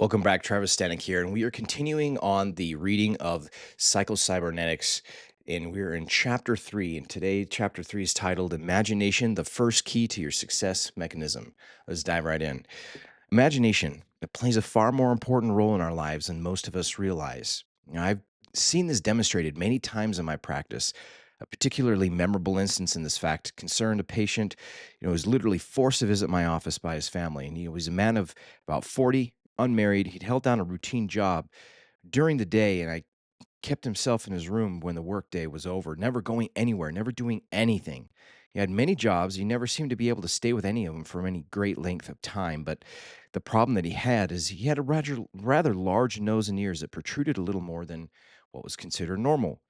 Welcome back, Travis Stanek here, and we are continuing on the reading of Psycho-Cybernetics, and we're in Chapter 3. And today, Chapter 3 is titled "Imagination: The First Key to Your Success Mechanism." Let's dive right in. Imagination, it plays a far more important role in our lives than most of us realize. I've seen this demonstrated many times in my practice. A particularly memorable instance in this fact concerned a patient, who was literally forced to visit my office by his family. And he was a man of about 40, unmarried. He'd held down a routine job during the day, and I kept himself in his room when the workday was over, never going anywhere, never doing anything. He had many jobs. He never seemed to be able to stay with any of them for any great length of time. But the problem that he had is he had a rather large nose and ears that protruded a little more than what was considered normal.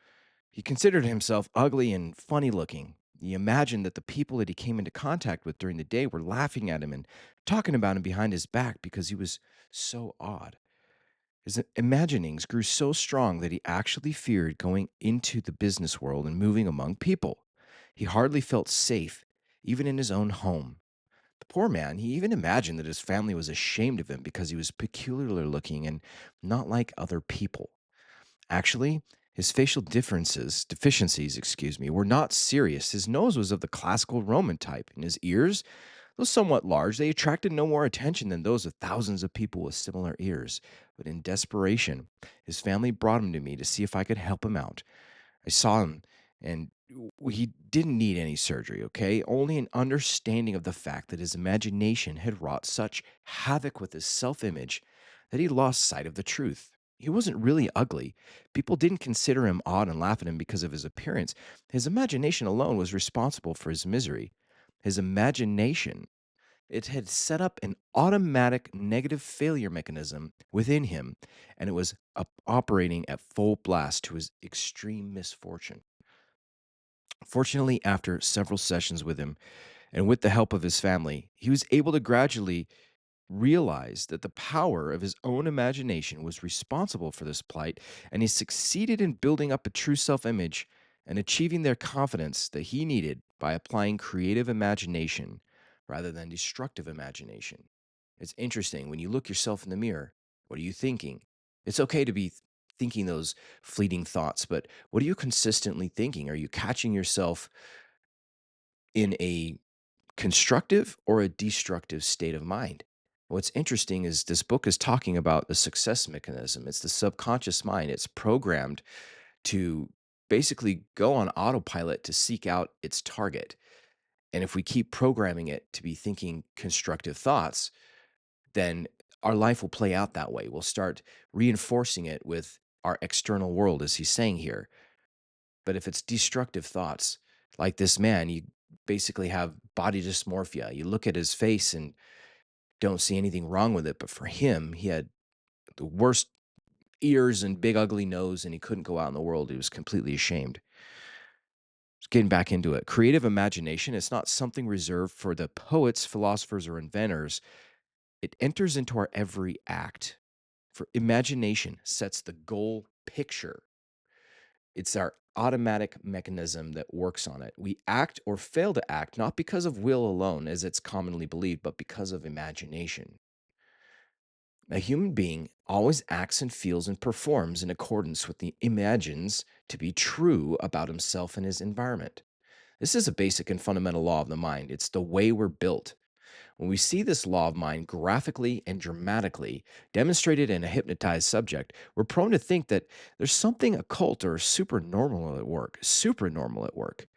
He considered himself ugly and funny looking. He imagined that the people that he came into contact with during the day were laughing at him and talking about him behind his back because he was so odd. His imaginings grew so strong that he actually feared going into the business world and moving among people. He hardly felt safe, even in his own home. The poor man, he even imagined that his family was ashamed of him because he was peculiar looking and not like other people. Actually, his facial deficiencies, were not serious. His nose was of the classical Roman type, and his ears, though somewhat large, they attracted no more attention than those of thousands of people with similar ears. But in desperation, his family brought him to me to see if I could help him out. I saw him, and he didn't need any surgery, okay? Only an understanding of the fact that his imagination had wrought such havoc with his self image that he lost sight of the truth. He wasn't really ugly. People didn't consider him odd and laugh at him because of his appearance. His imagination alone was responsible for his misery. His imagination, it had set up an automatic negative failure mechanism within him, and it was operating at full blast to his extreme misfortune. Fortunately, after several sessions with him and with the help of his family, he was able to gradually realize that the power of his own imagination was responsible for this plight, and he succeeded in building up a true self image and achieving their confidence that he needed by applying creative imagination rather than destructive imagination. It's interesting when you look yourself in the mirror, what are you thinking? It's okay to be thinking those fleeting thoughts, but what are you consistently thinking? Are you catching yourself in a constructive or a destructive state of mind? What's interesting is this book is talking about the success mechanism. It's the subconscious mind. It's programmed to basically go on autopilot to seek out its target. And if we keep programming it to be thinking constructive thoughts, then our life will play out that way. We'll start reinforcing it with our external world, as he's saying here. But if it's destructive thoughts, like this man, you basically have body dysmorphia. You look at his face and don't see anything wrong with it. But for him, he had the worst ears and big, ugly nose, and he couldn't go out in the world. He was completely ashamed. Just getting back into it. Creative imagination is not something reserved for the poets, philosophers, or inventors. It enters into our every act. For imagination sets the goal picture. It's our automatic mechanism that works on it. We act or fail to act not because of will alone, as it's commonly believed, but because of imagination. A human being always acts and feels and performs in accordance with the imagines to be true about himself and his environment. This is a basic and fundamental law of the mind. It's the way we're built. When we see this law of mind graphically and dramatically demonstrated in a hypnotized subject, we're prone to think that there's something occult or supernormal at work. Supernormal at work.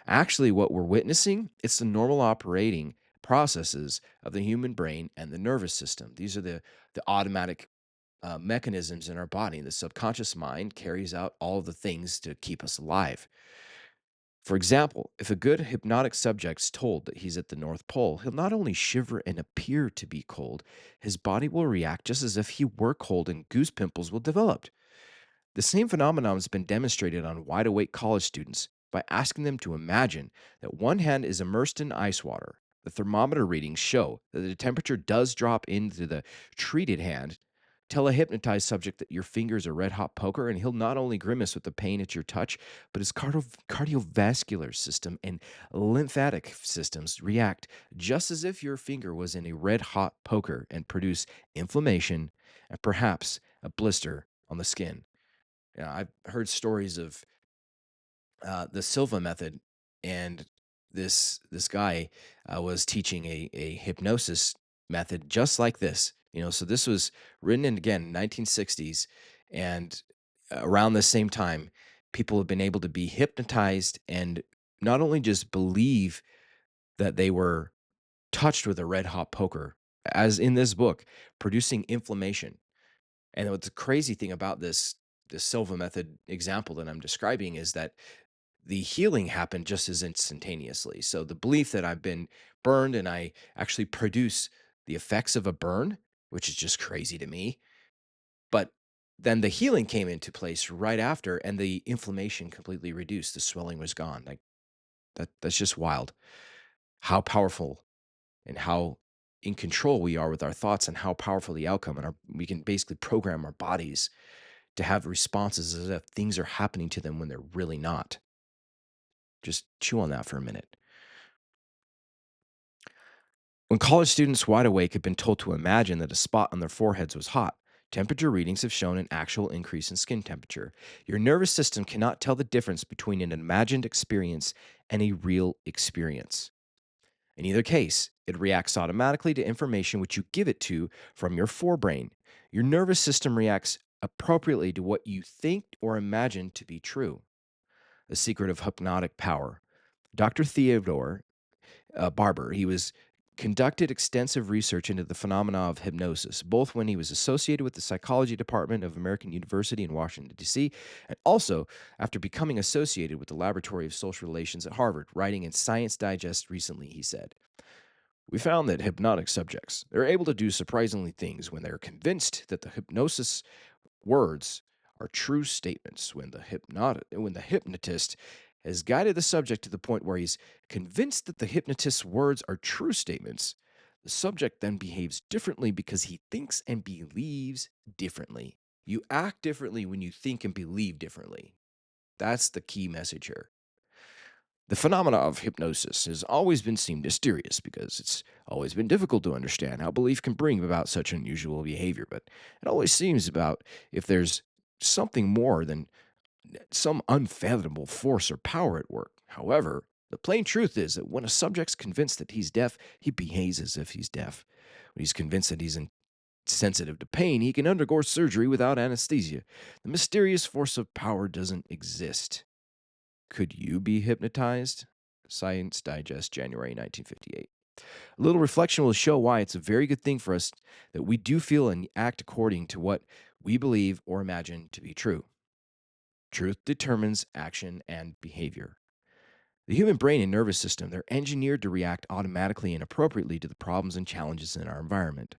Actually, what we're witnessing, it's the normal operating processes of the human brain and the nervous system. These are the automatic mechanisms in our body. The subconscious mind carries out all of the things to keep us alive. For example, if a good hypnotic subject's told that he's at the North Pole, he'll not only shiver and appear to be cold, his body will react just as if he were cold and goose pimples will develop. The same phenomenon has been demonstrated on wide awake college students by asking them to imagine that one hand is immersed in ice water. The thermometer readings show that the temperature does drop into the treated hand Tell a hypnotized subject that your finger is a red hot poker, and he'll not only grimace with the pain at your touch, but his cardiovascular system and lymphatic systems react just as if your finger was in a red hot poker and produce inflammation and perhaps a blister on the skin. I've heard stories of the Silva method, and this guy was teaching a hypnosis method just like this. So this was written in again 1960s, and around the same time, people have been able to be hypnotized and not only just believe that they were touched with a red hot poker, as in this book, producing inflammation. And what's the crazy thing about this Silva method example that I'm describing is that the healing happened just as instantaneously. So the belief that I've been burned and I actually produce the effects of a burn, which is just crazy to me. But then the healing came into place right after, and the inflammation completely reduced. The swelling was gone. Like that's just wild. How powerful and how in control we are with our thoughts, and how powerful the outcome. And we can basically program our bodies to have responses as if things are happening to them when they're really not. Just chew on that for a minute. When college students wide awake have been told to imagine that a spot on their foreheads was hot, temperature readings have shown an actual increase in skin temperature. Your nervous system cannot tell the difference between an imagined experience and a real experience. In either case, it reacts automatically to information which you give it to from your forebrain. Your nervous system reacts appropriately to what you think or imagine to be true. The secret of hypnotic power. Dr. Theodore Barber. He was conducted extensive research into the phenomena of hypnosis, both when he was associated with the psychology department of American University in Washington, D.C., and also after becoming associated with the Laboratory of Social Relations at Harvard. Writing in Science Digest recently, he said, "We found that hypnotic subjects are able to do surprisingly things when they're convinced that the hypnosis words are true statements. When the hypnotist has guided the subject to the point where he's convinced that the hypnotist's words are true statements, the subject then behaves differently because he thinks and believes differently. You act differently when you think and believe differently. That's the key message here. The phenomena of hypnosis has always been seen mysterious because it's always been difficult to understand how belief can bring about such unusual behavior, but it always seems about if there's something more than some unfathomable force or power at work. However, the plain truth is that when a subject's convinced that he's deaf, he behaves as if he's deaf. When he's convinced that he's insensitive to pain, he can undergo surgery without anesthesia. The mysterious force of power doesn't exist. Could you be hypnotized?" Science Digest, January 1958. A little reflection will show why it's a very good thing for us that we do feel and act according to what we believe or imagine to be true. Truth determines action and behavior. The human brain and nervous system, they're engineered to react automatically and appropriately to the problems and challenges in our environment.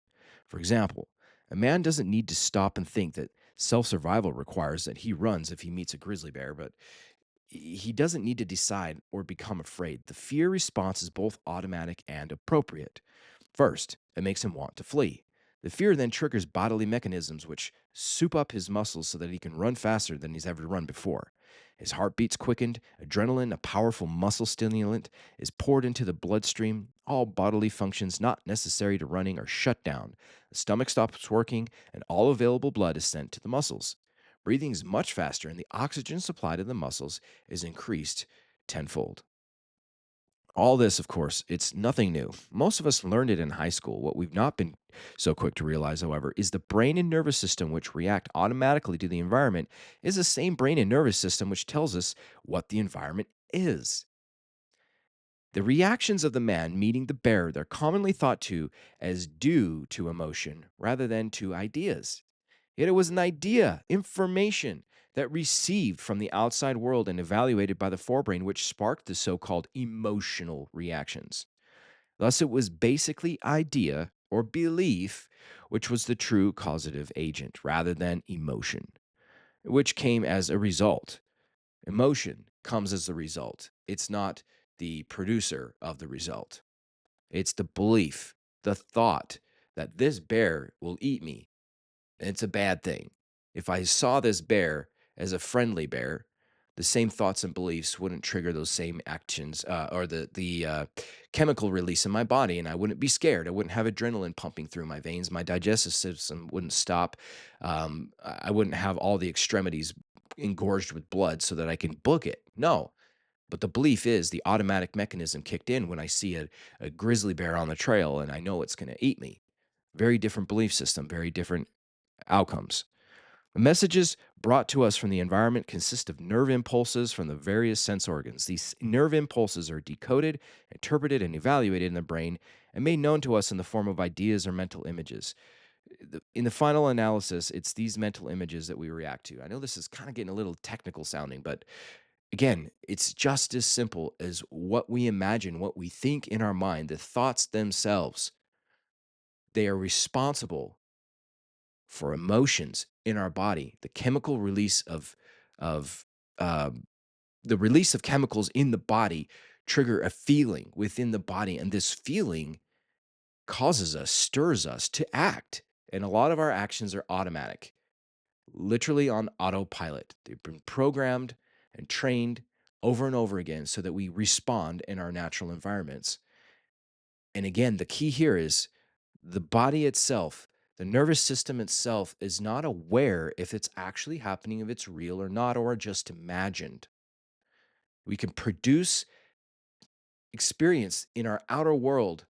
For example, a man doesn't need to stop and think that self-survival requires that he runs if he meets a grizzly bear, but he doesn't need to decide or become afraid. The fear response is both automatic and appropriate. First, it makes him want to flee. The fear then triggers bodily mechanisms which soup up his muscles so that he can run faster than he's ever run before. His heartbeat's quickened, adrenaline, a powerful muscle stimulant, is poured into the bloodstream. All bodily functions not necessary to running are shut down. The stomach stops working, and all available blood is sent to the muscles. Breathing is much faster, and the oxygen supply to the muscles is increased tenfold. All this, of course, it's nothing new. Most of us learned it in high school. What we've not been so quick to realize, however, is the brain and nervous system which react automatically to the environment is the same brain and nervous system which tells us what the environment is. The reactions of the man meeting the bear, they're commonly thought to as due to emotion rather than to ideas. Yet it was an idea, information that received from the outside world and evaluated by the forebrain, which sparked the so called emotional reactions. Thus, it was basically idea or belief which was the true causative agent rather than emotion, which came as a result. Emotion comes as a result, it's not the producer of the result. It's the belief, the thought that this bear will eat me. and it's a bad thing. If I saw this bear as a friendly bear, the same thoughts and beliefs wouldn't trigger those same actions, or the chemical release in my body, and I wouldn't be scared. I wouldn't have adrenaline pumping through my veins. My digestive system wouldn't stop. I wouldn't have all the extremities engorged with blood so that I can book it. No, but the belief is the automatic mechanism kicked in when I see a grizzly bear on the trail and I know it's going to eat me. Very different belief system, very different outcomes. The messages brought to us from the environment consist of nerve impulses from the various sense organs. These nerve impulses are decoded, interpreted, and evaluated in the brain and made known to us in the form of ideas or mental images. In the final analysis, it's these mental images that we react to. I know this is kind of getting a little technical sounding, but again, it's just as simple as what we imagine, what we think in our mind, the thoughts themselves. They are responsible for emotions in our body, the chemical release of um, the release of chemicals in the body trigger a feeling within the body, and this feeling causes us, stirs us to act. And a lot of our actions are automatic, literally on autopilot. They've been programmed and trained over and over again so that we respond in our natural environments. And again, the key here is the body itself, the nervous system itself is not aware if it's actually happening, if it's real or not, or just imagined. We can produce experience in our outer world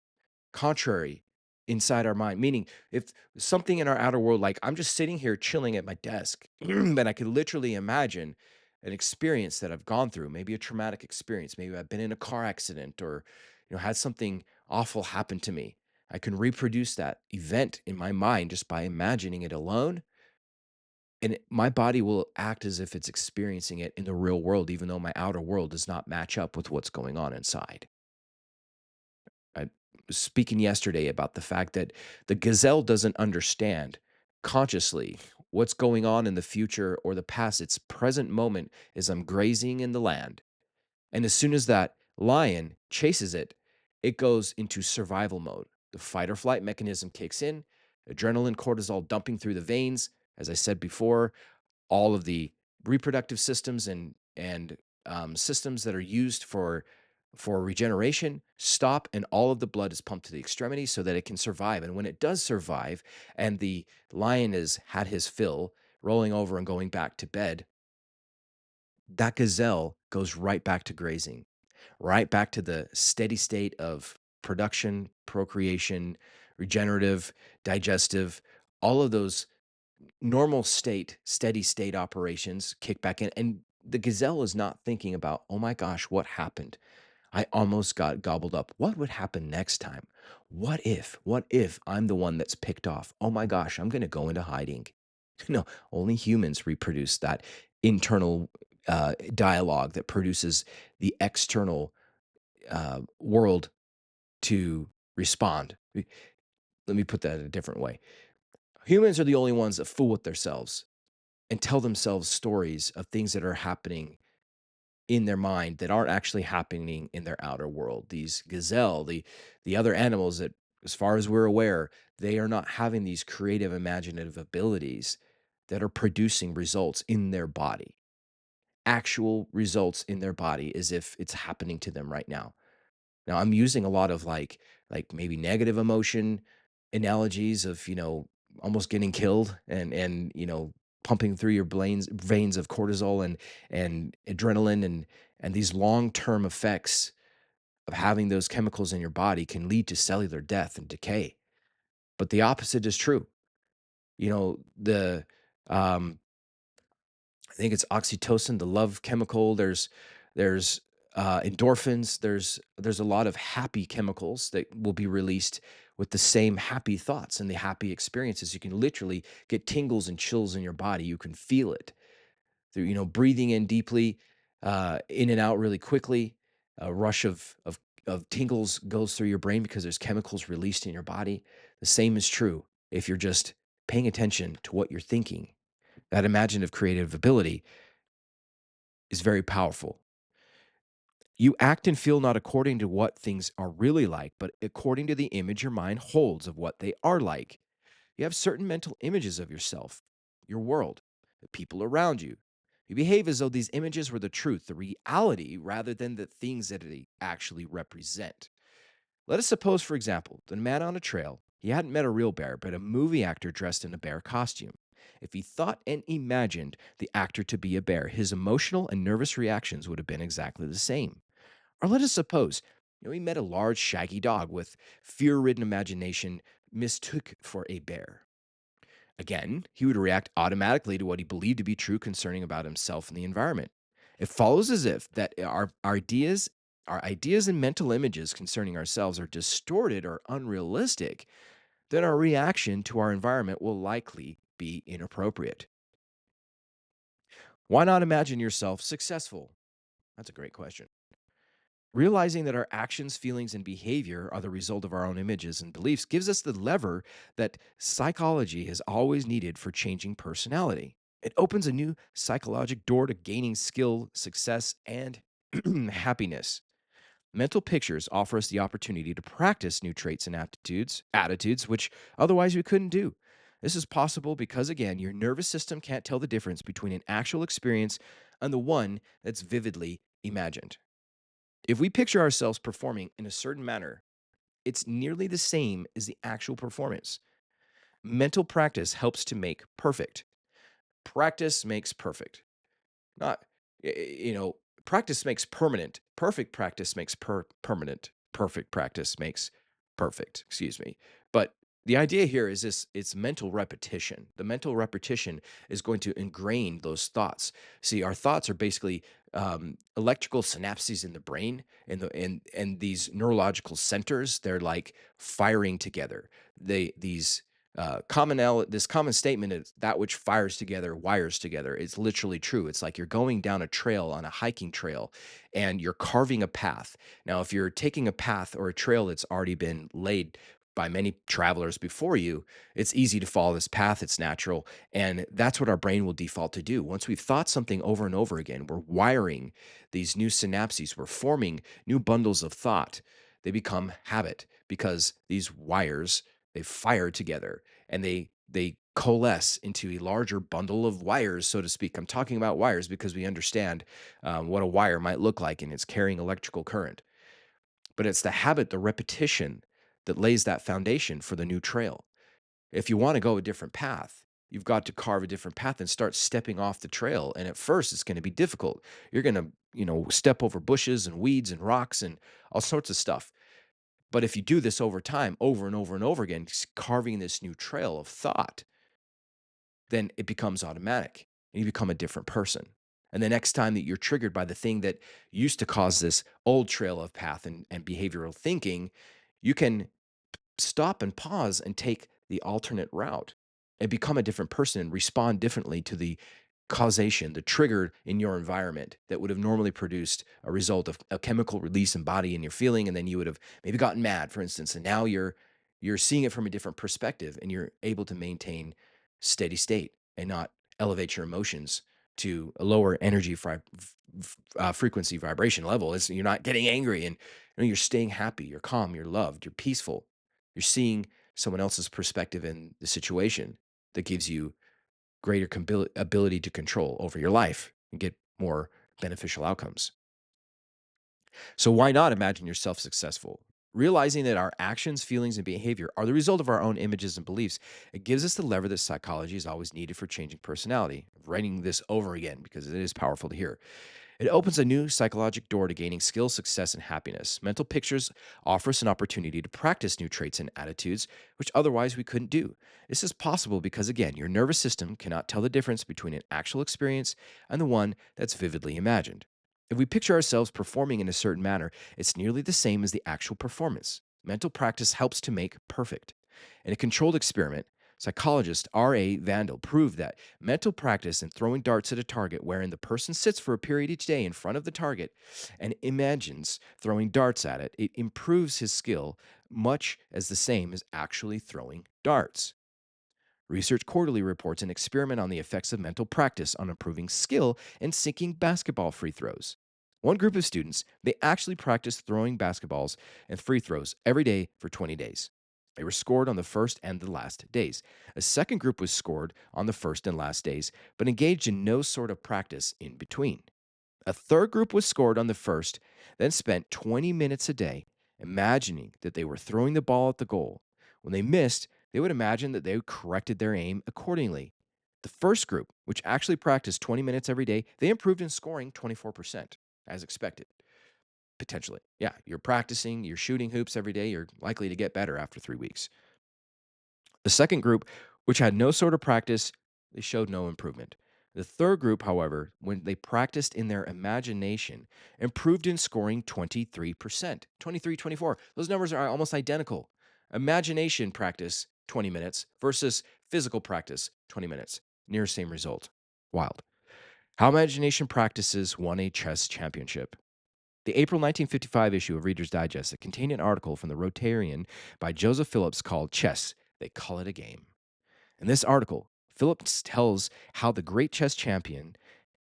contrary inside our mind. Meaning, if something in our outer world, like I'm just sitting here chilling at my desk, and I could literally imagine an experience that I've gone through, maybe a traumatic experience, maybe I've been in a car accident or had something awful happen to me. I can reproduce that event in my mind just by imagining it alone. And my body will act as if it's experiencing it in the real world, even though my outer world does not match up with what's going on inside. I was speaking yesterday about the fact that the gazelle doesn't understand consciously what's going on in the future or the past. Its present moment is I'm grazing in the land. And as soon as that lion chases it, it goes into survival mode. The fight or flight mechanism kicks in, adrenaline, cortisol dumping through the veins. As I said before, all of the reproductive systems and systems that are used for regeneration stop, and all of the blood is pumped to the extremities so that it can survive. And when it does survive, and the lion has had his fill, rolling over and going back to bed, that gazelle goes right back to grazing, right back to the steady state of production, procreation, regenerative, digestive, all of those normal state, steady state operations kick back in. And the gazelle is not thinking about, oh my gosh, what happened? I almost got gobbled up. What would happen next time? What if I'm the one that's picked off? Oh my gosh, I'm going to go into hiding. No, only humans reproduce that internal dialogue that produces the external world to respond. Let me put that a different way. Humans are the only ones that fool with themselves and tell themselves stories of things that are happening in their mind that aren't actually happening in their outer world. These gazelle, the other animals that, as far as we're aware, they are not having these creative, imaginative abilities that are producing results in their body, actual results in their body, as if it's happening to them right now. Now, I'm using a lot of like maybe negative emotion analogies of, almost getting killed and pumping through your veins of cortisol and adrenaline and these long-term effects of having those chemicals in your body can lead to cellular death and decay. But the opposite is true. The um I think it's oxytocin, the love chemical. There's endorphins. There's a lot of happy chemicals that will be released with the same happy thoughts and the happy experiences. You can literally get tingles and chills in your body. You can feel it through breathing in deeply, in and out really quickly. A rush of tingles goes through your brain because there's chemicals released in your body. The same is true if you're just paying attention to what you're thinking. That imaginative creative ability is very powerful. You act and feel not according to what things are really like, but according to the image your mind holds of what they are like. You have certain mental images of yourself, your world, the people around you. You behave as though these images were the truth, the reality, rather than the things that they actually represent. Let us suppose, for example, that a man on a trail, he hadn't met a real bear, but a movie actor dressed in a bear costume. If he thought and imagined the actor to be a bear, his emotional and nervous reactions would have been exactly the same. Or let us suppose, he met a large, shaggy dog with fear ridden imagination mistook for a bear. Again, he would react automatically to what he believed to be true concerning about himself and the environment. It follows as if that our ideas and mental images concerning ourselves are distorted or unrealistic, then our reaction to our environment will likely be inappropriate. Why not imagine yourself successful? That's a great question. Realizing that our actions, feelings, and behavior are the result of our own images and beliefs gives us the lever that psychology has always needed for changing personality. It opens a new psychological door to gaining skill, success, and happiness. Mental pictures offer us the opportunity to practice new traits and attitudes which otherwise we couldn't do. This is possible because, again, your nervous system can't tell the difference between an actual experience and the one that's vividly imagined. If we picture ourselves performing in a certain manner, it's nearly the same as the actual performance. Mental practice helps to make perfect. Practice makes perfect. Not, y- y- you know, Practice makes permanent. Perfect practice makes permanent. Perfect practice makes perfect. Excuse me. But the idea here is this: it's mental repetition. The mental repetition is going to ingrain those thoughts. See, our thoughts are basically electrical synapses in the brain, and these neurological centers. They're like firing together. These this common statement is that which fires together wires together. It's literally true. It's like you're going down a trail on a hiking trail and you're carving a path. Now, if you're taking a path or a trail that's already been laid by many travelers before you, it's easy to follow this path. It's natural. And that's what our brain will default to do. Once we've thought something over and over again, we're wiring these new synapses, we're forming new bundles of thought. They become habit because these wires, they fire together and they coalesce into a larger bundle of wires, so to speak. I'm talking about wires because we understand what a wire might look like, and it's carrying electrical current. But it's the habit, the repetition, that lays that foundation for the new trail. If you want to go a different path, you've got to carve a different path and start stepping off the trail. And at first, it's going to be difficult. You're going to, step over bushes and weeds and rocks and all sorts of stuff. But if you do this over time, over and over and over again, carving this new trail of thought, then it becomes automatic and you become a different person. And the next time that you're triggered by the thing that used to cause this old trail of path and behavioral thinking, you can stop and pause and take the alternate route and become a different person and respond differently to the causation, the trigger in your environment that would have normally produced a result of a chemical release in body and your feeling. And then you would have maybe gotten mad, for instance. And now you're seeing it from a different perspective and you're able to maintain steady state and not elevate your emotions to a lower energy frequency vibration level. You're not getting angry and you're staying happy, you're calm, you're loved, you're peaceful. You're seeing someone else's perspective in the situation that gives you greater ability to control over your life and get more beneficial outcomes. So, why not imagine yourself successful? Realizing that our actions, feelings, and behavior are the result of our own images and beliefs, it gives us the lever that psychology is always needed for changing personality. I'm writing this over again because it is powerful to hear. It opens a new psychological door to gaining skill, success, and happiness. Mental pictures offer us an opportunity to practice new traits and attitudes, which otherwise we couldn't do. This is possible because, again, your nervous system cannot tell the difference between an actual experience and the one that's vividly imagined. If we picture ourselves performing in a certain manner, it's nearly the same as the actual performance. Mental practice helps to make perfect. In a controlled experiment, psychologist R.A. Vandal proved that mental practice in throwing darts at a target wherein the person sits for a period each day in front of the target and imagines throwing darts at it, it improves his skill much as the same as actually throwing darts. Research Quarterly reports an experiment on the effects of mental practice on improving skill in sinking basketball free throws. One group of students, they actually practiced throwing basketballs and free throws every day for 20 days. They were scored on the first and the last days. A second group was scored on the first and last days, but engaged in no sort of practice in between. A third group was scored on the first, then spent 20 minutes a day imagining that they were throwing the ball at the goal. When they missed, they would imagine that they corrected their aim accordingly. The first group, which actually practiced 20 minutes every day, they improved in scoring 24%, as expected. Potentially. Yeah, you're practicing, you're shooting hoops every day, you're likely to get better after 3 weeks. The second group, which had no sort of practice, they showed no improvement. The third group, however, when they practiced in their imagination, improved in scoring 23%. 23, 24. Those numbers are almost identical. Imagination practice, 20 minutes, versus physical practice, 20 minutes. Near same result. Wild. How imagination practices won a chess championship. The April 1955 issue of Reader's Digest that contained an article from the Rotarian by Joseph Phillips called Chess, They Call It a Game. In this article, Phillips tells how the great chess champion,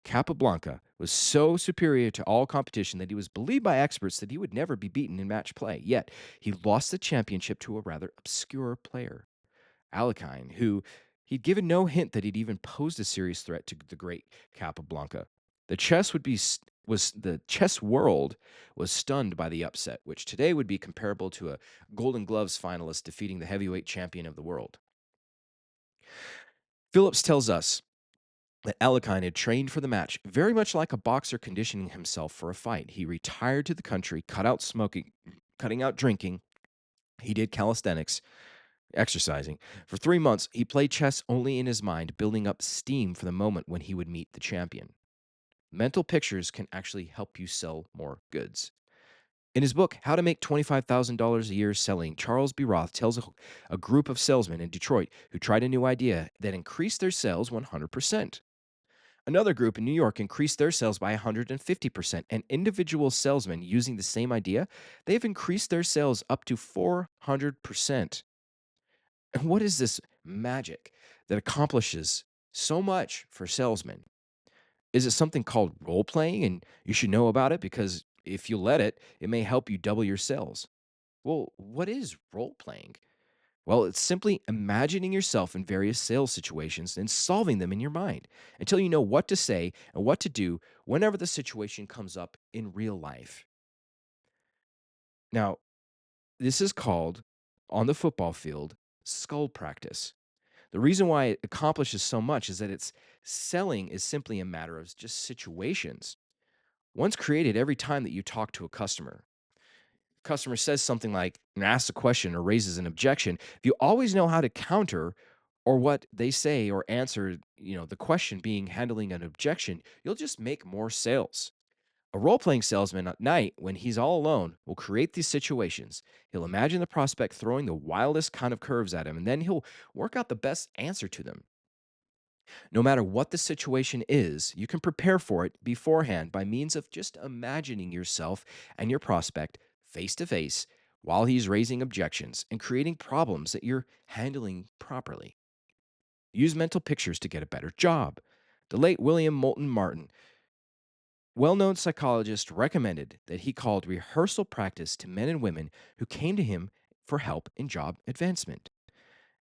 Capablanca, was so superior to all competition that he was believed by experts that he would never be beaten in match play. Yet, he lost the championship to a rather obscure player, Alekhine, who he'd given no hint that he'd even posed a serious threat to the great Capablanca. The chess world was stunned by the upset, which today would be comparable to a Golden Gloves finalist defeating the heavyweight champion of the world. Phillips tells us that Alekhine had trained for the match, very much like a boxer conditioning himself for a fight. He retired to the country, cut out smoking, cutting out drinking. He did calisthenics, exercising. For 3 months, he played chess only in his mind, building up steam for the moment when he would meet the champion. Mental pictures can actually help you sell more goods. In his book, How to Make $25,000 a Year Selling, Charles B. Roth tells a group of salesmen in Detroit who tried a new idea that increased their sales 100%. Another group in New York increased their sales by 150%, and individual salesmen using the same idea, they've increased their sales up to 400%. And what is this magic that accomplishes so much for salesmen? Is it something called role playing and you should know about it because if you let it, it may help you double your sales? Well, what is role playing? Well, it's simply imagining yourself in various sales situations and solving them in your mind until you know what to say and what to do whenever the situation comes up in real life. Now, this is called on the football field skull practice. The reason why it accomplishes so much is that it's selling is simply a matter of just situations. Once created every time that you talk to a customer. Customer says something like and asks a question or raises an objection, if you always know how to counter or what they say or answer, the question being handling an objection, you'll just make more sales. A role playing salesman at night, when he's all alone, will create these situations. He'll imagine the prospect throwing the wildest kind of curves at him, and then he'll work out the best answer to them. No matter what the situation is, you can prepare for it beforehand by means of just imagining yourself and your prospect face to face while he's raising objections and creating problems that you're handling properly. Use mental pictures to get a better job. The late William Moulton Martin, well known psychologist, recommended that he called rehearsal practice to men and women who came to him for help in job advancement.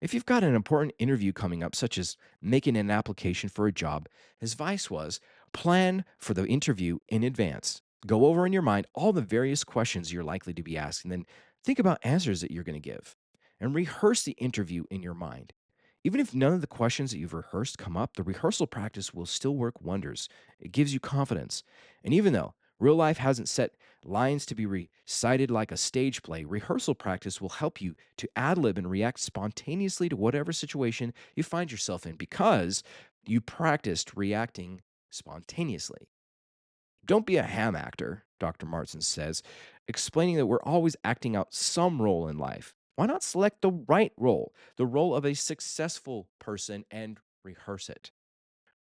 If you've got an important interview coming up, such as making an application for a job, his advice was plan for the interview in advance. Go over in your mind all the various questions you're likely to be asked, and then think about answers that you're going to give. And rehearse the interview in your mind. Even if none of the questions that you've rehearsed come up, the rehearsal practice will still work wonders. It gives you confidence. And even though real life hasn't set lines to be recited like a stage play, rehearsal practice will help you to ad lib and react spontaneously to whatever situation you find yourself in because you practiced reacting spontaneously. Don't be a ham actor, Dr. Martin says, explaining that we're always acting out some role in life. Why not select the right role, the role of a successful person, and rehearse it?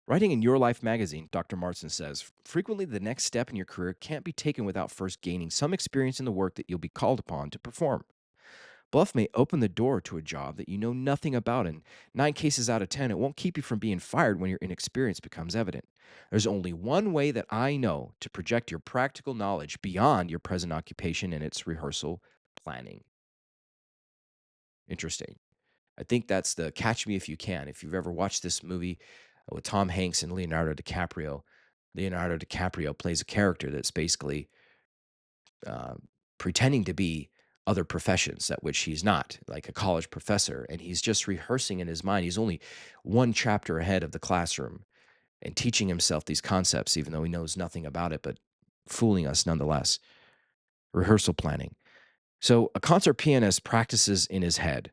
Writing in Your Life magazine, Dr. Martin says, frequently the next step in your career can't be taken without first gaining some experience in the work that you'll be called upon to perform. Bluff may open the door to a job that you know nothing about, and 9 cases out of 10, it won't keep you from being fired when your inexperience becomes evident. There's only one way that I know to project your practical knowledge beyond your present occupation, and it's rehearsal planning. Interesting. I think that's the Catch Me If You Can. If you've ever watched this movie with Tom Hanks and Leonardo DiCaprio plays a character that's basically uh, pretending to be other professions at which he's not, like a college professor, and he's just rehearsing in his mind. He's only one chapter ahead of the classroom and teaching himself these concepts, even though he knows nothing about it, but fooling us nonetheless. Rehearsal planning. So, a concert pianist practices in his head.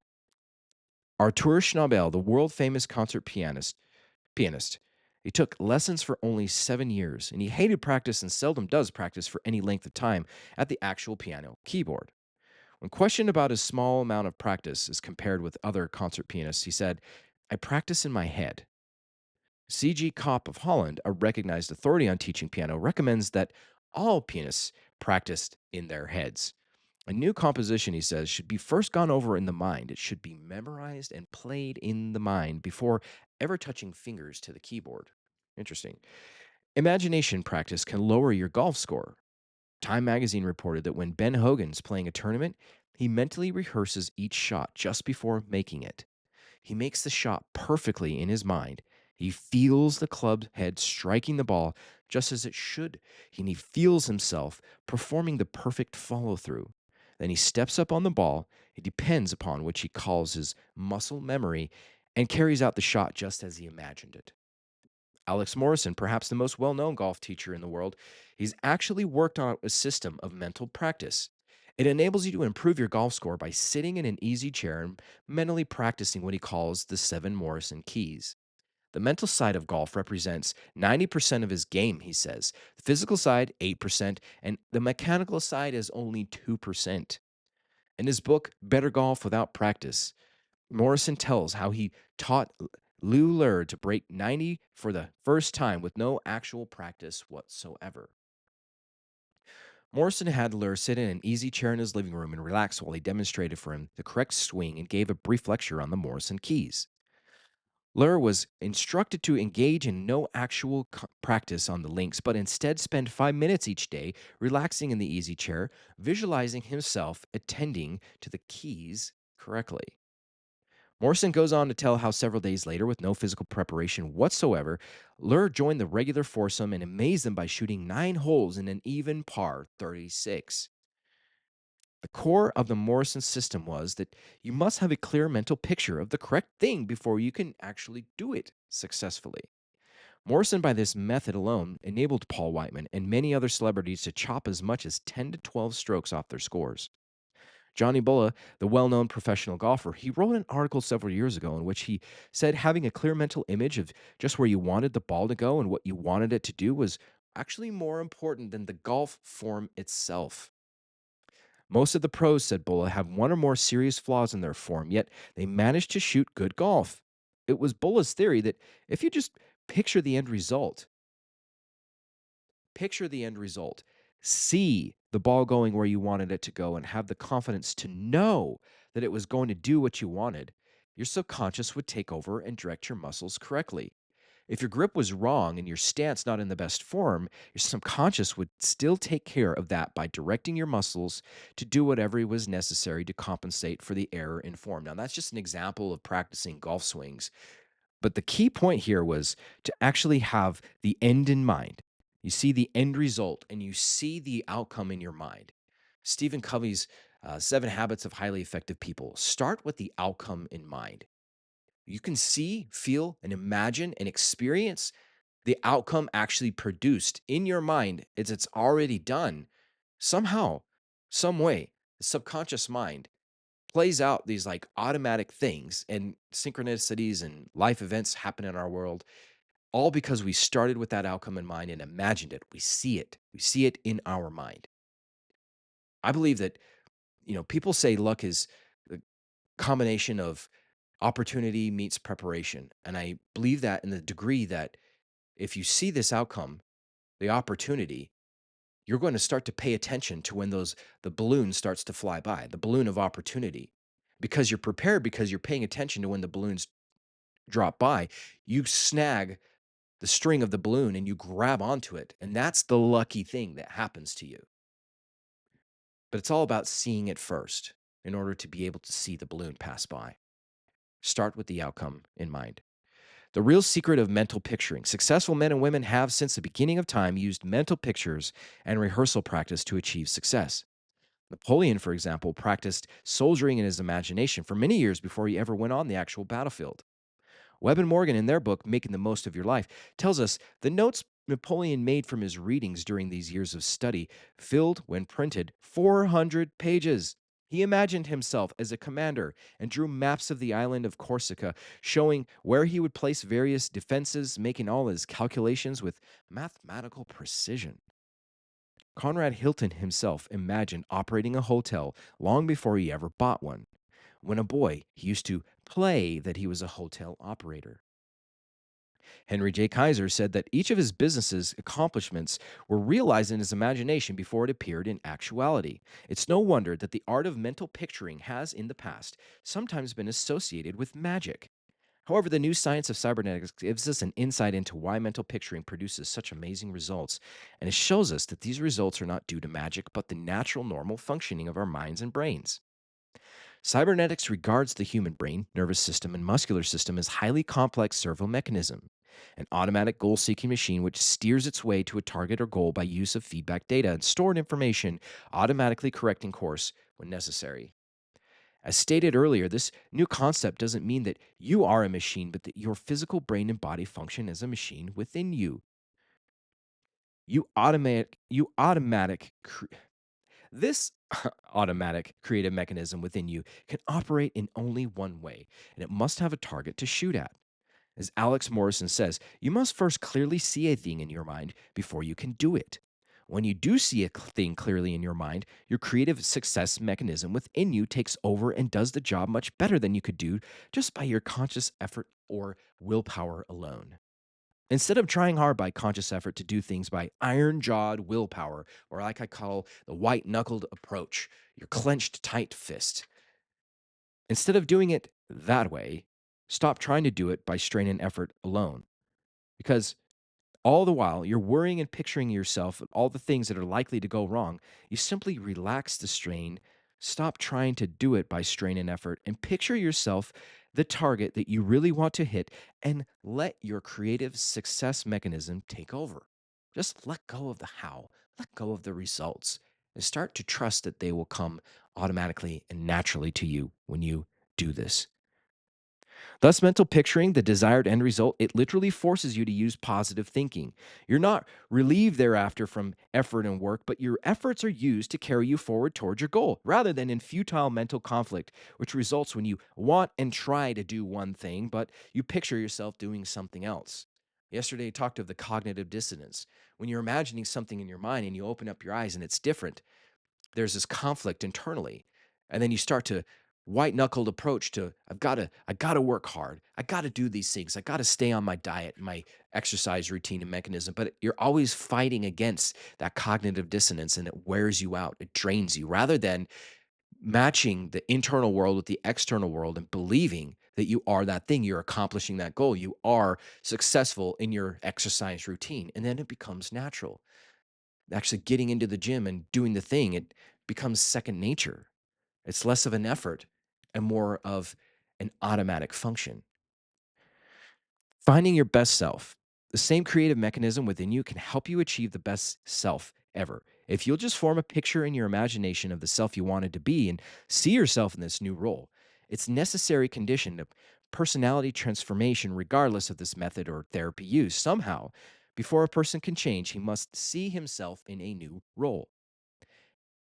Artur Schnabel, the world famous pianist, he took lessons for only 7 years, and he hated practice and seldom does practice for any length of time at the actual piano keyboard. When questioned about his small amount of practice as compared with other concert pianists, he said, I practice in my head. C.G. Kopp of Holland, a recognized authority on teaching piano, recommends that all pianists practice in their heads. A new composition, he says, should be first gone over in the mind. It should be memorized and played in the mind before ever touching fingers to the keyboard. Interesting. Imagination practice can lower your golf score. Time magazine reported that when Ben Hogan's playing a tournament, he mentally rehearses each shot just before making it. He makes the shot perfectly in his mind. He feels the club head striking the ball just as it should, and he feels himself performing the perfect follow through. Then he steps up on the ball. It depends upon which he calls his muscle memory and carries out the shot just as he imagined it. Alex Morrison, perhaps the most well known golf teacher in the world, he's actually worked on a system of mental practice. It enables you to improve your golf score by sitting in an easy chair and mentally practicing what he calls the seven Morrison keys. The mental side of golf represents 90% of his game, he says. The physical side, 8%, and the mechanical side is only 2%. In his book, Better Golf Without Practice, Morrison tells how he taught Lou Ler to break 90 for the first time with no actual practice whatsoever. Morrison had Ler sit in an easy chair in his living room and relax while he demonstrated for him the correct swing and gave a brief lecture on the Morrison keys. Ler was instructed to engage in no actual practice on the links, but instead spend 5 minutes each day relaxing in the easy chair, visualizing himself attending to the keys correctly. Morrison goes on to tell how several days later, with no physical preparation whatsoever, Ler joined the regular foursome and amazed them by shooting 9 holes in an even par 36. The core of the Morrison system was that you must have a clear mental picture of the correct thing before you can actually do it successfully. Morrison, by this method alone, enabled Paul Whiteman and many other celebrities to chop as much as 10 to 12 strokes off their scores. Johnny Bulla, the well known professional golfer, he wrote an article several years ago in which he said having a clear mental image of just where you wanted the ball to go and what you wanted it to do was actually more important than the golf form itself. Most of the pros, said Bulla, have one or more serious flaws in their form, yet they manage to shoot good golf. It was Bulla's theory that if you just picture the end result, picture the end result, see the ball going where you wanted it to go, and have the confidence to know that it was going to do what you wanted, your subconscious would take over and direct your muscles correctly. If your grip was wrong and your stance not in the best form, your subconscious would still take care of that by directing your muscles to do whatever was necessary to compensate for the error in form. Now, that's just an example of practicing golf swings, but the key point here was to actually have the end in mind. You see the end result and you see the outcome in your mind. Stephen Covey's 7 Habits of Highly Effective People start with the outcome in mind. You can see, feel, and imagine and experience the outcome actually produced in your mind. It's already done somehow, some way. The subconscious mind plays out these like automatic things and synchronicities and life events happen in our world, all because we started with that outcome in mind and imagined it. We see it. We see it in our mind. I believe that, people say luck is a combination of opportunity meets preparation. And I believe that in the degree that if you see this outcome, the opportunity, you're going to start to pay attention to when the balloon starts to fly by, the balloon of opportunity. Because you're prepared, because you're paying attention to when the balloons drop by, you snag the string of the balloon and you grab onto it. And that's the lucky thing that happens to you. But it's all about seeing it first. in order to be able to see the balloon pass by. Start with the outcome in mind. The real secret of mental picturing. Successful men and women have, since the beginning of time, used mental pictures and rehearsal practice to achieve success. Napoleon, for example, practiced soldiering in his imagination for many years before he ever went on the actual battlefield. Webb and Morgan, in their book, Making the Most of Your Life, tells us the notes Napoleon made from his readings during these years of study filled, when printed, 400 pages. He imagined himself as a commander and drew maps of the island of Corsica, showing where he would place various defenses, making all his calculations with mathematical precision. Conrad Hilton himself imagined operating a hotel long before he ever bought one. When a boy, he used to play that he was a hotel operator. Henry J. Kaiser said that each of his business's accomplishments were realized in his imagination before it appeared in actuality. It's no wonder that the art of mental picturing has, in the past, sometimes been associated with magic. However, the new science of cybernetics gives us an insight into why mental picturing produces such amazing results, and it shows us that these results are not due to magic, but the natural, normal functioning of our minds and brains. Cybernetics regards the human brain, nervous system, and muscular system as highly complex servo mechanism, an automatic goal-seeking machine which steers its way to a target or goal by use of feedback data and stored information, automatically correcting course when necessary. As stated earlier, this new concept doesn't mean that you are a machine, but that your physical brain and body function as a machine within you. You automatic, you automatic, cre- This automatic creative mechanism within you can operate in only one way, and it must have a target to shoot at. As Alex Morrison says, you must first clearly see a thing in your mind before you can do it. When you do see a thing clearly in your mind, your creative success mechanism within you takes over and does the job much better than you could do just by your conscious effort or willpower alone. Instead of trying hard by conscious effort to do things by iron jawed willpower, or like I call the white knuckled approach, your clenched tight fist, instead of doing it that way, stop trying to do it by strain and effort alone. Because all the while you're worrying and picturing yourself and all the things that are likely to go wrong, you simply relax the strain, stop trying to do it by strain and effort, and picture yourself the target that you really want to hit and let your creative success mechanism take over. Just let go of the how, let go of the results, and start to trust that they will come automatically and naturally to you when you do this. Thus, mental picturing, the desired end result, it literally forces you to use positive thinking. You're not relieved thereafter from effort and work, but your efforts are used to carry you forward towards your goal, rather than in futile mental conflict, which results when you want and try to do one thing, but you picture yourself doing something else. Yesterday, I talked of the cognitive dissonance. When you're imagining something in your mind and you open up your eyes and it's different, there's this conflict internally, and then you start to white knuckled approach to I got to work hard, I got to do these things, I got to stay on my diet, my exercise routine and mechanism, but you're always fighting against that cognitive dissonance, and it wears you out, it drains you, rather than matching the internal world with the external world and believing that you are that thing, you're accomplishing that goal, you are successful in your exercise routine, and then it becomes natural. Actually getting into the gym and doing the thing, it becomes second nature. It's less of an effort and more of an automatic function. Finding your best self. The same creative mechanism within you can help you achieve the best self ever. If you'll just form a picture in your imagination of the self you wanted to be and see yourself in this new role, it's necessary condition of personality transformation, regardless of this method or therapy used. Somehow, before a person can change, he must see himself in a new role.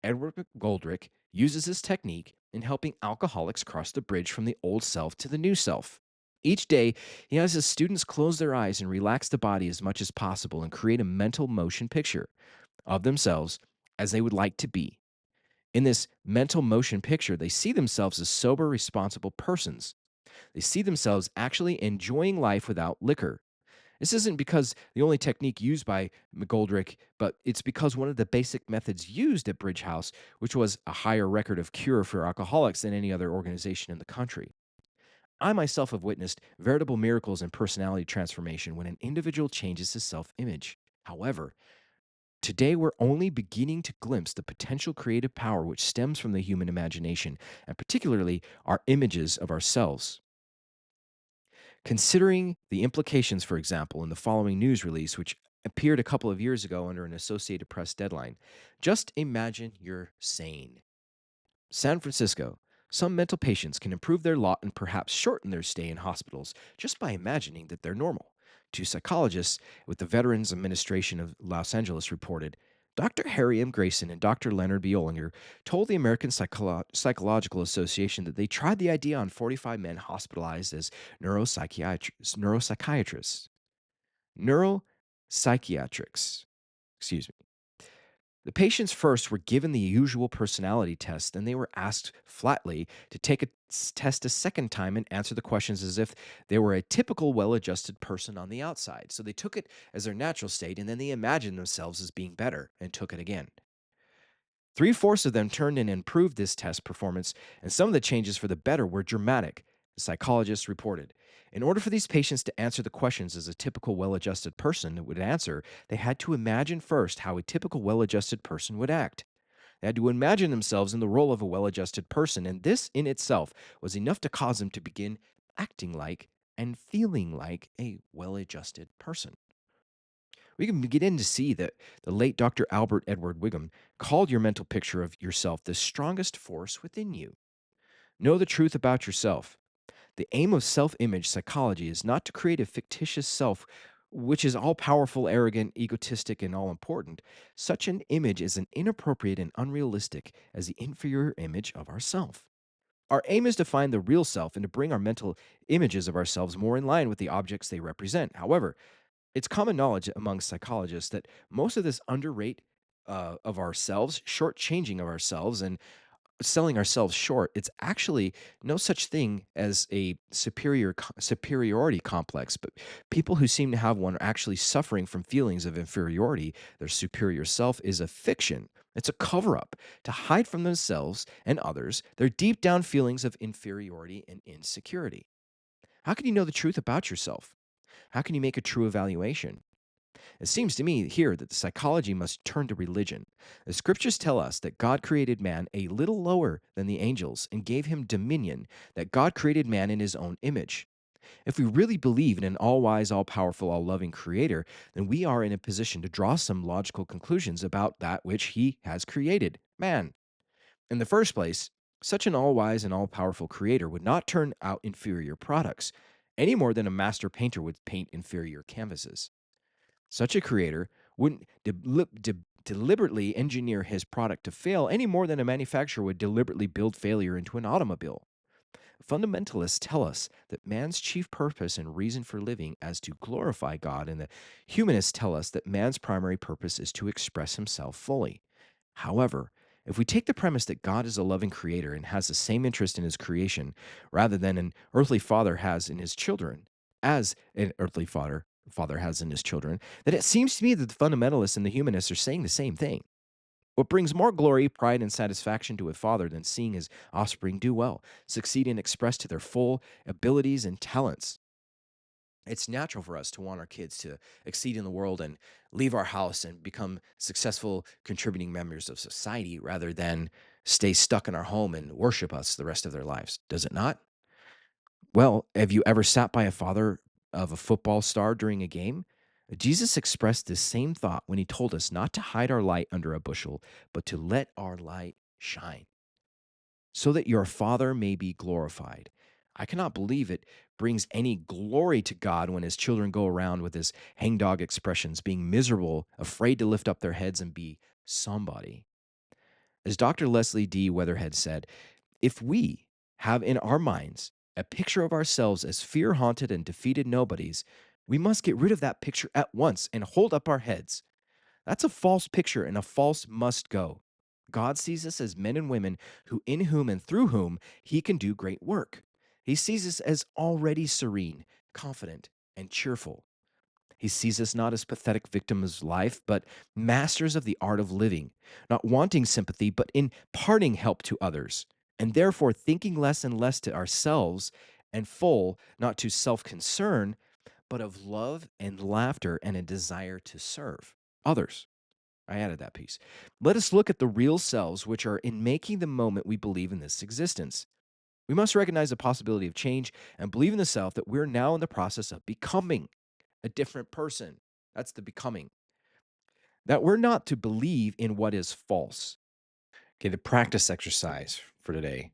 Edward McGoldrick uses this technique in helping alcoholics cross the bridge from the old self to the new self. Each day, he has his students close their eyes and relax the body as much as possible and create a mental motion picture of themselves as they would like to be. In this mental motion picture, they see themselves as sober, responsible persons. They see themselves actually enjoying life without liquor. This isn't because the only technique used by McGoldrick, but it's because one of the basic methods used at Bridge House, which was a higher record of cure for alcoholics than any other organization in the country. I myself have witnessed veritable miracles in personality transformation when an individual changes his self image. However, Today, we're only beginning to glimpse the potential creative power which stems from the human imagination, and particularly our images of ourselves. Considering the implications, for example, in the following news release, which appeared a couple of years ago under an Associated Press deadline, just imagine you're sane. San Francisco. Some mental patients can improve their lot and perhaps shorten their stay in hospitals just by imagining that they're normal. Two psychologists with the Veterans Administration of Los Angeles reported Dr. Harry M. Grayson and Dr. Leonard B. Olinger told the American Psychological Association that they tried the idea on 45 men hospitalized as neuropsychiatrists. Neuropsychiatrics. Excuse me. The patients first were given the usual personality test, and they were asked flatly to take a test a second time and answer the questions as if they were a typical well adjusted person on the outside. So they took it as their natural state, and then they imagined themselves as being better and took it again. Three-fourths of them turned in and improved this test performance, and some of the changes for the better were dramatic, the psychologists reported. In order for these patients to answer the questions as a typical well adjusted person would answer, they had to imagine first how a typical well adjusted person would act. They had to imagine themselves in the role of a well adjusted person, and this in itself was enough to cause them to begin acting like and feeling like a well adjusted person. We can begin to see that the late Dr. Albert Edward Wiggum called your mental picture of yourself the strongest force within you. Know the truth about yourself. The aim of self image psychology is not to create a fictitious self which is all powerful, arrogant, egotistic, and all important. Such an image is as inappropriate and unrealistic as the inferior image of ourself. Our aim is to find the real self and to bring our mental images of ourselves more in line with the objects they represent. However, it's common knowledge among psychologists that most of this underrate of ourselves, shortchanging of ourselves, and selling ourselves short, it's actually no such thing as a superiority complex, but people who seem to have one are actually suffering from feelings of inferiority. Their superior self is a fiction. It's a cover up to hide from themselves and others their deep down feelings of inferiority and insecurity. How can you know the truth about yourself? How can you make a true evaluation? It seems to me here that the psychology must turn to religion. The scriptures tell us that God created man a little lower than the angels and gave him dominion, that God created man in his own image. If we really believe in an all wise, all powerful, all loving creator, then we are in a position to draw some logical conclusions about that which he has created, man. In the first place, such an all wise and all powerful creator would not turn out inferior products, any more than a master painter would paint inferior canvases. Such a creator wouldn't deliberately engineer his product to fail any more than a manufacturer would deliberately build failure into an automobile. Fundamentalists tell us that man's chief purpose and reason for living is to glorify God, and the humanists tell us that man's primary purpose is to express himself fully. However, if we take the premise that God is a loving creator and has the same interest in his creation rather than an earthly father has in his children, as an earthly father has in his children, then it seems to me that the fundamentalists and the humanists are saying the same thing. What brings more glory, pride, and satisfaction to a father than seeing his offspring do well, succeed, and express to their full abilities and talents? It's natural for us to want our kids to exceed in the world and leave our house and become successful contributing members of society rather than stay stuck in our home and worship us the rest of their lives. Does it not? Well, have you ever sat by a father of a football star during a game? Jesus expressed this same thought when he told us not to hide our light under a bushel, but to let our light shine so that your Father may be glorified. I cannot believe it brings any glory to God when his children go around with his hangdog expressions, being miserable, afraid to lift up their heads and be somebody. As Dr. Leslie D. Weatherhead said, if we have in our minds a picture of ourselves as fear haunted and defeated nobodies, we must get rid of that picture at once and hold up our heads. That's a false picture and a false must go. God sees us as men and women who in whom and through whom he can do great work. He sees us as already serene, confident, and cheerful. He sees us not as pathetic victims of life, but masters of the art of living, not wanting sympathy, but imparting help to others, and therefore thinking less and less to ourselves and full, not to self concern, but of love and laughter and a desire to serve others. I added that piece. Let us look at the real selves which are in making the moment we believe in this existence. We must recognize the possibility of change and believe in the self that we're now in the process of becoming a different person. That's the becoming. That we're not to believe in what is false. Okay, the practice exercise for today.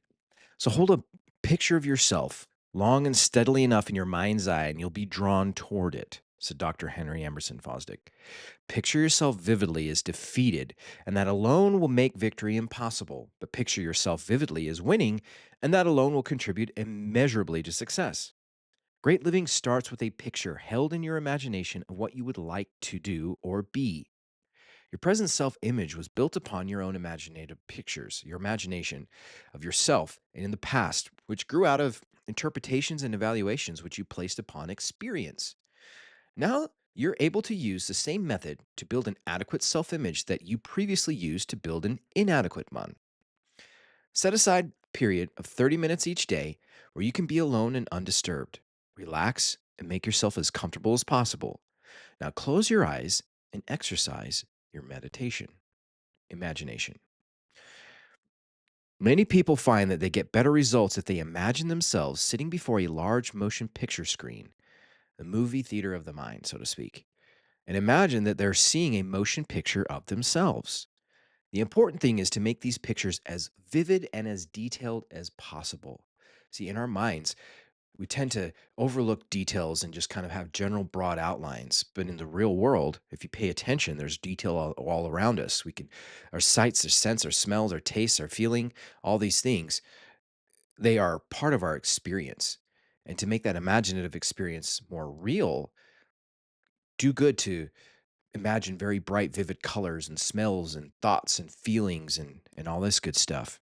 So hold a picture of yourself long and steadily enough in your mind's eye, and you'll be drawn toward it, said Dr. Henry Emerson Fosdick. Picture yourself vividly as defeated, and that alone will make victory impossible. But picture yourself vividly as winning, and that alone will contribute immeasurably to success. Great living starts with a picture held in your imagination of what you would like to do or be. Your present self image was built upon your own imaginative pictures, your imagination of yourself and in the past, which grew out of interpretations and evaluations which you placed upon experience. Now you're able to use the same method to build an adequate self image that you previously used to build an inadequate one. Set aside a period of 30 minutes each day where you can be alone and undisturbed. Relax and make yourself as comfortable as possible. Now close your eyes and exercise your imagination. Many people find that they get better results if they imagine themselves sitting before a large motion picture screen, the movie theater of the mind, so to speak, and imagine that they're seeing a motion picture of themselves. The important thing is to make these pictures as vivid and as detailed as possible. See, in our minds, we tend to overlook details and just kind of have general broad outlines. But in the real world, if you pay attention, there's detail all around us. Our sights, our sense, our smells, our tastes, our feeling, all these things, they are part of our experience. And to make that imaginative experience more real, do good to imagine very bright, vivid colors and smells and thoughts and feelings and all this good stuff.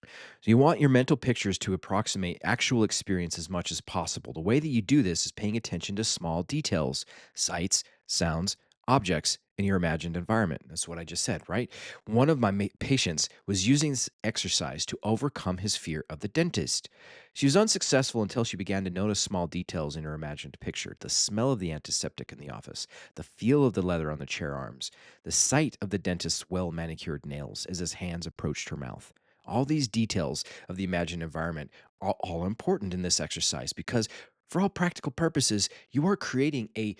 So you want your mental pictures to approximate actual experience as much as possible. The way that you do this is paying attention to small details, sights, sounds, objects in your imagined environment. That's what I just said, right? One of my patients was using this exercise to overcome his fear of the dentist. She was unsuccessful until she began to notice small details in her imagined picture: the smell of the antiseptic in the office, the feel of the leather on the chair arms, the sight of the dentist's well manicured nails as his hands approached her mouth. All these details of the imagined environment are all important in this exercise because, for all practical purposes, you are creating a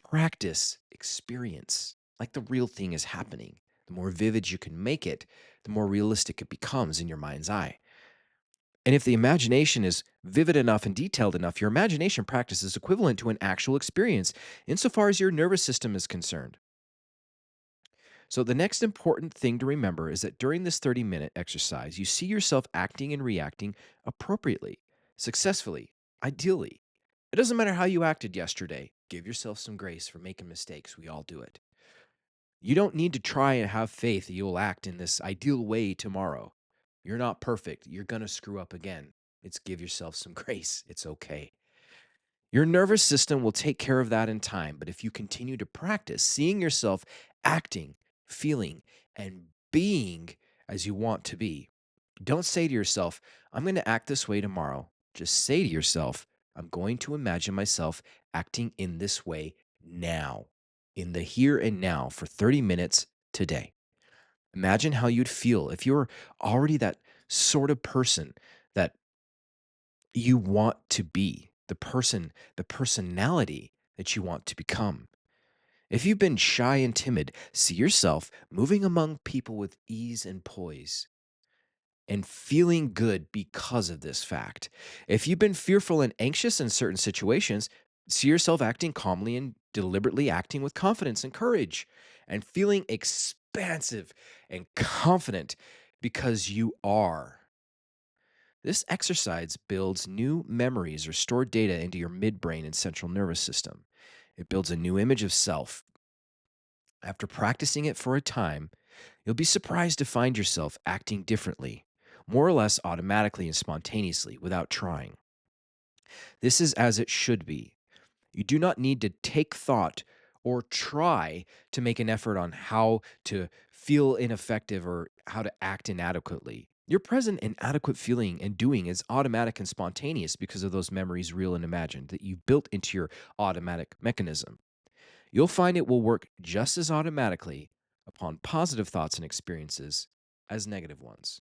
practice experience like the real thing is happening. The more vivid you can make it, the more realistic it becomes in your mind's eye. And if the imagination is vivid enough and detailed enough, your imagination practice is equivalent to an actual experience insofar as your nervous system is concerned. So, the next important thing to remember is that during this 30-minute exercise, you see yourself acting and reacting appropriately, successfully, ideally. It doesn't matter how you acted yesterday. Give yourself some grace for making mistakes. We all do it. You don't need to try and have faith that you'll act in this ideal way tomorrow. You're not perfect. You're going to screw up again. It's give yourself some grace. It's okay. Your nervous system will take care of that in time, but if you continue to practice seeing yourself acting, feeling, and being as you want to be, don't say to yourself, I'm going to act this way tomorrow. Just say to yourself, I'm going to imagine myself acting in this way now, in the here and now for 30 minutes today. Imagine how you'd feel if you were already that sort of person that you want to be, the personality that you want to become. If you've been shy and timid, see yourself moving among people with ease and poise and feeling good because of this fact. If you've been fearful and anxious in certain situations, see yourself acting calmly and deliberately acting with confidence and courage and feeling expansive and confident because you are. This exercise builds new memories or stored data into your midbrain and central nervous system. It builds a new image of self. After practicing it for a time, you'll be surprised to find yourself acting differently, more or less automatically and spontaneously without trying. This is as it should be. You do not need to take thought or try to make an effort on how to feel ineffective or how to act inadequately. Your present inadequate feeling and doing is automatic and spontaneous because of those memories, real and imagined, that you've built into your automatic mechanism. You'll find it will work just as automatically upon positive thoughts and experiences as negative ones.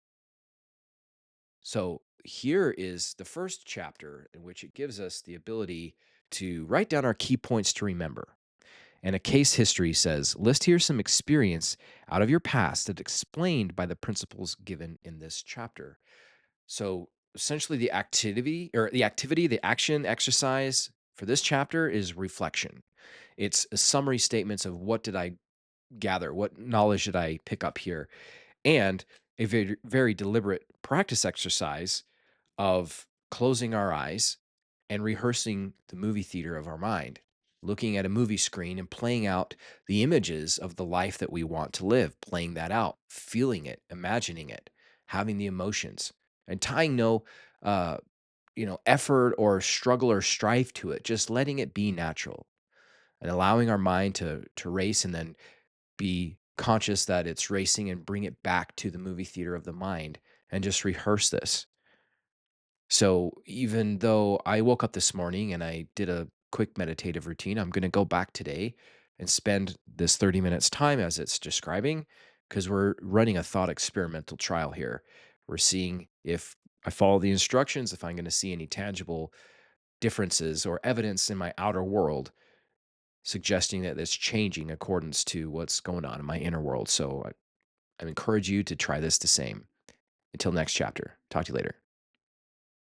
So, here is the first chapter in which it gives us the ability to write down our key points to remember. And a case history says, list here some experience out of your past that's explained by the principles given in this chapter. So essentially the action exercise for this chapter is reflection. It's a summary statements of what did I gather, what knowledge did I pick up here, and a very deliberate practice exercise of closing our eyes and rehearsing the movie theater of our mind, looking at a movie screen and playing out the images of the life that we want to live, playing that out, feeling it, imagining it, having the emotions, and tying no, uh, effort or struggle or strife to it, just letting it be natural and allowing our mind to race and then be conscious that it's racing and bring it back to the movie theater of the mind and just rehearse this. So even though I woke up this morning and I did a quick meditative routine, I'm going to go back today and spend this 30 minutes time as it's describing because we're running a thought experimental trial here. We're seeing if I follow the instructions, if I'm going to see any tangible differences or evidence in my outer world suggesting that it's changing accordance to what's going on in my inner world. So I encourage you to try this the same. Until next chapter. Talk to you later.